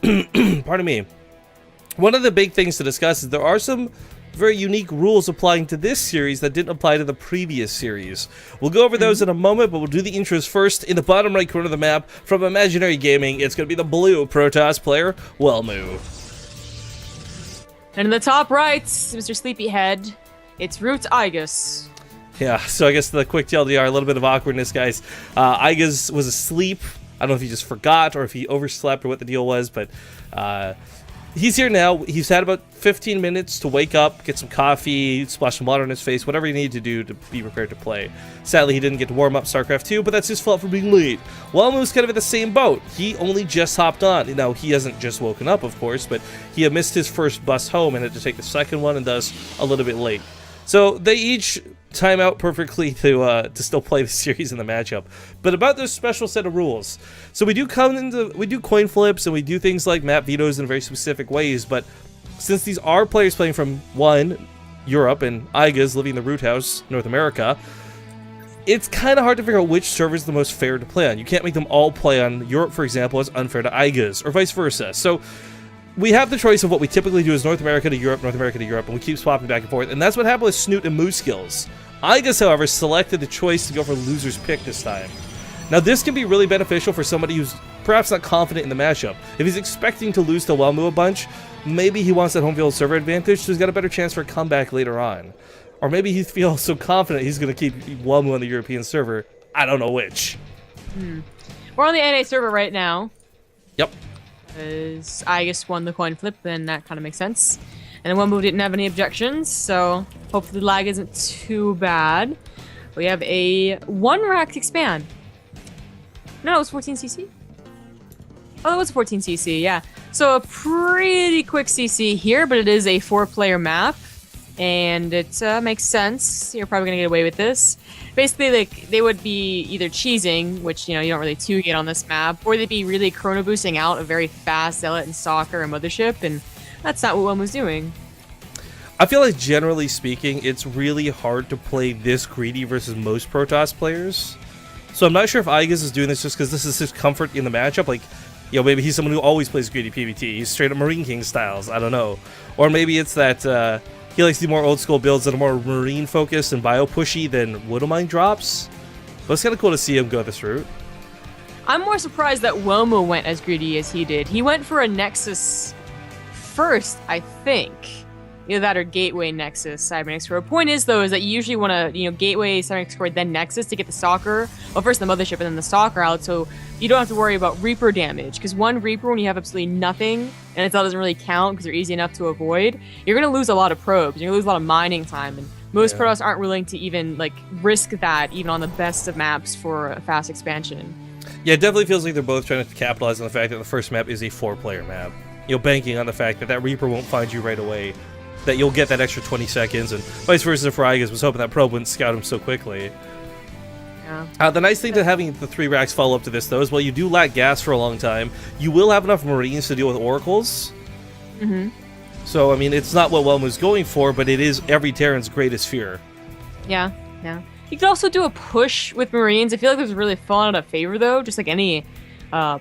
Pardon me. One of the big things to discuss is there are some very unique rules applying to this series that didn't apply to the previous series. We'll go over those in a moment, but we'll do the intros first. In the bottom right corner of the map, from Imaginary Gaming, it's going to be the blue Protoss player, Welmu. And in the top right, Mr. Sleepyhead, it's Root Iaguz. Yeah, so I guess the quick TLDR, a little bit of awkwardness, guys. Iaguz was asleep. I don't know if he just forgot or if he overslept or what the deal was, but he's here now. He's had about 15 minutes to wake up, get some coffee, splash some water on his face, whatever he needed to do to be prepared to play. Sadly, he didn't get to warm up StarCraft 2, but that's his fault for being late. Welmu's kind of in the same boat. He only just hopped on. Now, he hasn't just woken up, of course, but he had missed his first bus home and had to take the second one and thus a little bit late. So they each time out perfectly to still play the series in the matchup. But about this special set of rules. So we do coin flips and we do things like map vetoes in very specific ways, but since these are players playing from one, Europe, and Iaguz living in the root house, North America, it's kind of hard to figure out which server is the most fair to play on. You can't make them all play on Europe, for example, as unfair to Iaguz, or vice versa. So we have the choice of what we typically do is North America to Europe, North America to Europe, and we keep swapping back and forth, and that's what happened with Snoot and Moose skills. Iaguz, however, selected the choice to go for loser's pick this time. Now, this can be really beneficial for somebody who's perhaps not confident in the matchup. If he's expecting to lose to Welmu a bunch, maybe he wants that home field server advantage, so he's got a better chance for a comeback later on. Or maybe he feels so confident he's going to keep Welmu on the European server. I don't know which. We're on the NA server right now. Yep. Because Iaguz won the coin flip, then that kind of makes sense. And then Welmu didn't have any objections, so hopefully the lag isn't too bad. We have a 1 rack expand. No, it was 14cc? Oh, it was 14cc, yeah. So a pretty quick CC here, but it is a 4-player map. And it makes sense. You're probably going to get away with this. Basically, like, they would be either cheesing, which, you know, you don't really 2-get on this map, or they'd be really chrono boosting out a very fast Zealot and Stalker and Mothership, and that's not what Welmu's doing. I feel like, generally speaking, it's really hard to play this greedy versus most Protoss players. So I'm not sure if Iaguz is doing this just because this is his comfort in the matchup. Like, you know, maybe he's someone who always plays greedy PvT. He's straight up Marine King styles. I don't know. Or maybe it's that he likes to do more old school builds that are more Marine focused and bio pushy than Widowmine drops. But it's kind of cool to see him go this route. I'm more surprised that Welmu went as greedy as he did. He went for a Nexus first, I think. Either that or Gateway, Nexus, Cybernetics Core. Point is, though, is that you usually want to, you know, Gateway, Cybernetics Core, then Nexus to get the Stalker. Well, first the Mothership and then the Stalker out, so you don't have to worry about Reaper damage. Because one Reaper, when you have absolutely nothing, and it doesn't really count because they're easy enough to avoid, you're going to lose a lot of probes. You're going to lose a lot of mining time. And most Protoss aren't willing to even, like, risk that, even on the best of maps for a fast expansion. Yeah, it definitely feels like they're both trying to capitalize on the fact that the first map is a 4-player map. You know, banking on the fact that that Reaper won't find you right away. That you'll get that extra 20 seconds, and vice versa for Iaguz was hoping that probe wouldn't scout him so quickly. Yeah. The nice thing to having the 3 racks follow up to this, though, is while you do lack gas for a long time, you will have enough Marines to deal with Oracles. So, I mean, it's not what Welmu's going for, but it is every Terran's greatest fear. Yeah, yeah. You could also do a push with Marines. I feel like this is really fallen out of favor, though. Just like any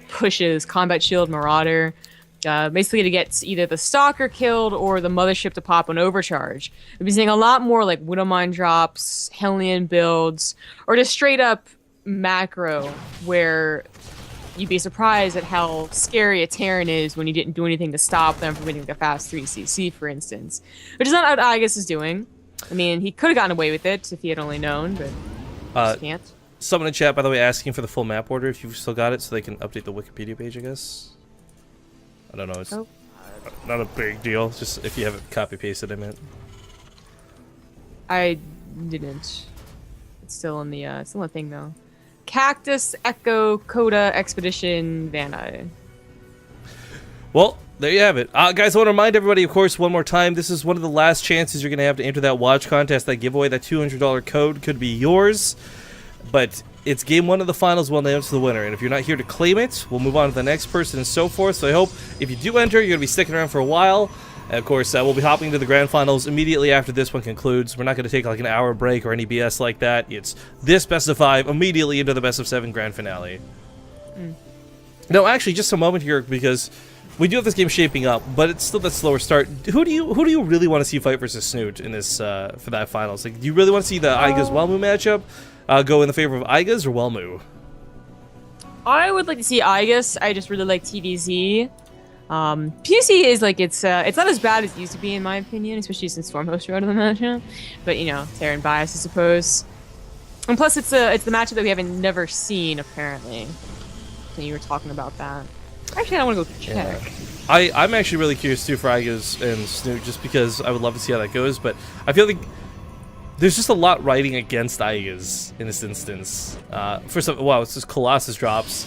pushes, Combat Shield, Marauder. Basically to get either the Stalker killed or the Mothership to pop an overcharge. We'll be seeing a lot more like Widowmine drops, Hellion builds, or just straight up macro, where you'd be surprised at how scary a Terran is when you didn't do anything to stop them from getting the fast 3cc, for instance. Which is not what Iaguz is doing. I mean, he could have gotten away with it if he had only known, but just can't. Someone in chat, by the way, asking for the full map order if you've still got it so they can update the Wikipedia page, I guess. I don't know, it's not a big deal, just if you have it copy-pasted, I meant. I didn't. It's still in the thing, though. Cactus, Echo, Coda, Expedition, Vanna. Well, there you have it. Guys, I want to remind everybody, of course, one more time, this is one of the last chances you're going to have to enter that watch contest, that giveaway. That $200 code could be yours, but it's game 1 of the finals. We'll announce the winner, and if you're not here to claim it, we'll move on to the next person and so forth. So I hope if you do enter, you're going to be sticking around for a while. And of course, we'll be hopping to the grand finals immediately after this one concludes. We're not going to take like an hour break or any BS like that. It's this best of 5 immediately into the best of 7 grand finale. No, actually, just a moment here, because we do have this game shaping up, but it's still that slower start. Who do you really want to see fight versus Snoot in this for that finals? Like, do you really want to see the Iaguz Welmu matchup go in the favor of Iaguz or Welmu? I would like to see Iaguz. I just really like TVZ. PC is like it's not as bad as it used to be in my opinion, especially since Stormhost are out of the matchup. But you know, Terran bias, I suppose. And plus, it's the matchup that we haven't never seen apparently. And you were talking about that. Actually, I don't want to go check. Yeah. I'm actually really curious too for Iaguz and Snoot, just because I would love to see how that goes. But I feel like there's just a lot riding against Iaguz in this instance. First of all, wow, it's just Colossus drops.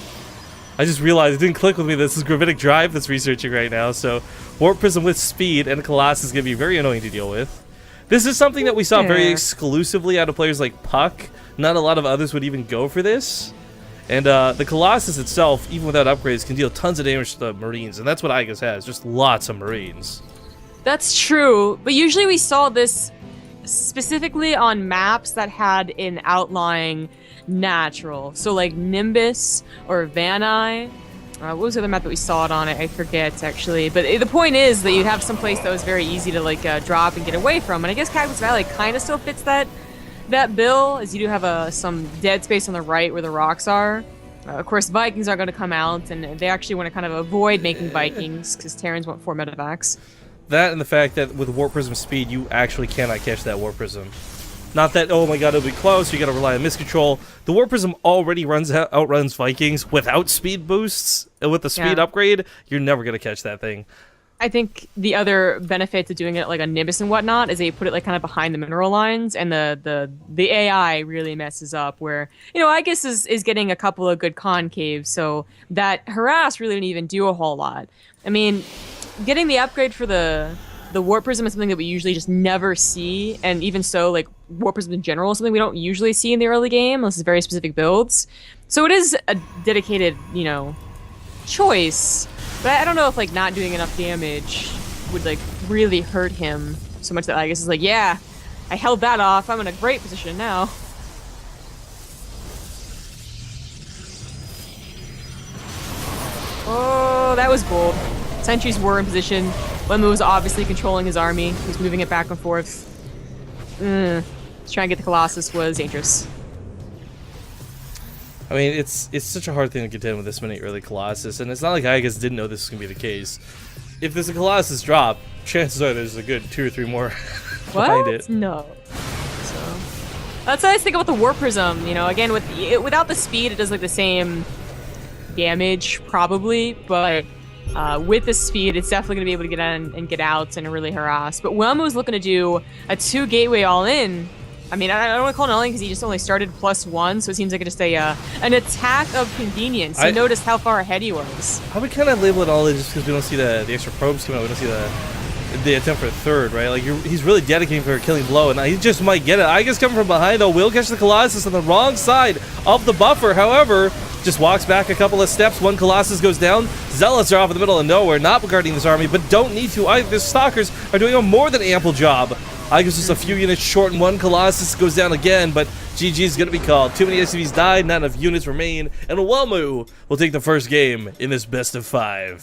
I just realized it didn't click with me. This is Gravitic Drive that's researching right now. So Warp Prism with speed and Colossus is going to be very annoying to deal with. This is something that we saw very exclusively out of players like Puck. Not a lot of others would even go for this. And the Colossus itself, even without upgrades, can deal tons of damage to the Marines. And that's what Iaguz has, just lots of Marines. That's true. But usually we saw this specifically on maps that had an outlying natural. So like Nimbus or Vanai. What was the other map that we saw it on? I forget actually. But the point is that you have some place that was very easy to like drop and get away from. And I guess Cactus Valley kind of still fits that bill, as you do have some dead space on the right where the rocks are. Of course, Vikings are going to come out, and they actually want to kind of avoid making Vikings because Terrans want 4 medevacs. That and the fact that with Warp Prism speed, you actually cannot catch that Warp Prism. Not that, oh my god, it'll be close, you gotta rely on miscontrol. The Warp Prism already outruns Vikings without speed boosts, and with the speed upgrade, you're never gonna catch that thing. I think the other benefit to doing it like on Nimbus and whatnot is they put it like kind of behind the mineral lines, and the AI really messes up where, you know, I guess is getting a couple of good concaves, so that harass really didn't even do a whole lot. I mean, getting the upgrade for the Warp Prism is something that we usually just never see, and even so, like, Warp Prism in general is something we don't usually see in the early game, unless it's very specific builds. So it is a dedicated, you know, choice, but I don't know if, like, not doing enough damage would, like, really hurt him so much that I guess is like, yeah, I held that off, I'm in a great position now. Oh, that was bold. Sentries were in position. Welmu was obviously controlling his army. He was moving it back and forth. Trying to get the Colossus was dangerous. I mean, it's such a hard thing to contend with this many early Colossus, and it's not like Iaguz didn't know this was going to be the case. If there's a Colossus drop, chances are there's a good 2 or 3 more behind it. No. So that's what I think about the Warp Prism. You know, again, without the speed, it does like the same damage probably, but with the speed, it's definitely going to be able to get in and get out and really harass. But Welmu's looking to do a 2 gateway all-in. I mean, I don't want to call it all-in because he just only started +1, so it seems like it's just an attack of convenience. You noticed how far ahead he was. I would kind of label it all-in just because we don't see the extra probes coming out. We don't see the attempt for a third, right? Like, he's really dedicating for a killing blow, and he just might get it. Iaguz coming from behind, though, will catch the Colossus on the wrong side of the buffer. However, just walks back a couple of steps. 1 Colossus goes down. Zealots are off in the middle of nowhere, not guarding this army, but don't need to either. The Stalkers are doing a more than ample job. Iaguz just a few units short, and 1 Colossus goes down again, but GG is going to be called. Too many SCVs died, not enough units remain, and Welmu will take the first game in this best of 5.